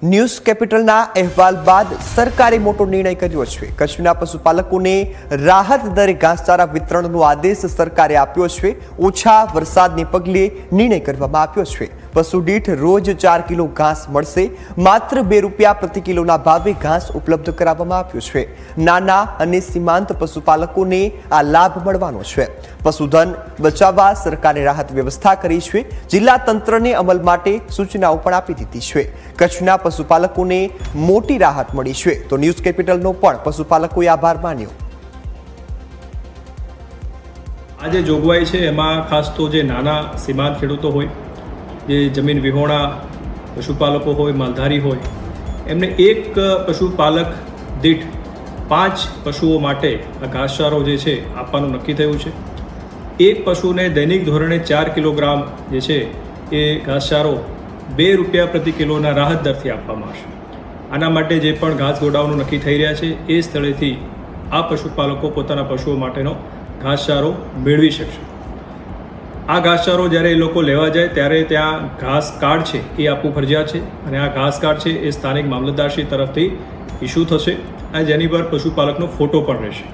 News કેપિટલના અહેવાલ બાદ સરકારે મોટો નિર્ણય કર્યો છે। કચ્છના પશુપાલકોને રાહત દરે ઘાસચારા વિતરણનો આદેશ સરકારે આપ્યો છે। ઓછા વરસાદને પગલે નિર્ણય કરવામાં આવ્યો છે। પશુ દીઠ રોજ 4 કિલો ઘાસ મળશે। માત્ર ₹2 પ્રતિ કિલોના ભાવે ઘાસ ઉપલબ્ધ કરાવવામાં આવ્યો છે। નાના અને સીમાંત પશુપાલકોને આ લાભ મળવાનો છે। પશુધન બચાવવા સરકારે રાહત વ્યવસ્થા કરી છે। જિલ્લા તંત્રને અમલ માટે સૂચનાઓ પણ આપી દીધી છે। કચ્છના પશુપાલકોને મોટી રાહત મળી છે, તો ન્યૂઝ કેપિટલનો પણ પશુપાલકોએ આભાર માન્યો। આ જે જોગવાઈ છે એમાં ખાસ તો જે નાના સીમાંત ખેડૂતો હોય, જે જમીન વિહોણા પશુપાલકો હોય, માલધારી હોય, એમને એક પશુપાલક દીઠ 5 પશુઓ માટે આ ઘાસચારો જે છે આપવાનું નક્કી થયું છે। એક પશુને દૈનિક ધોરણે 4 કિલોગ્રામ જે છે એ ઘાસચારો ₹2 પ્રતિ કિલોના રાહત દરથી આપવામાં આવશે। આના માટે જે પણ ઘાસ ગોડાઉનો નક્કી થઈ રહ્યા છે એ સ્થળેથી આ પશુપાલકો પોતાના પશુઓ માટેનો ઘાસચારો મેળવી શકશે। આ ઘાસચારો જ્યારે એ લોકો લેવા જાય ત્યારે ત્યાં ઘાસ કાર્ડ છે એ આપવું ફરજિયાત છે, અને આ ઘાસ કાર્ડ છે એ સ્થાનિક મામલતદારશ્રી તરફથી ઇસ્યુ થશે, અને જેની પર પશુપાલકનો ફોટો પણ રહેશે।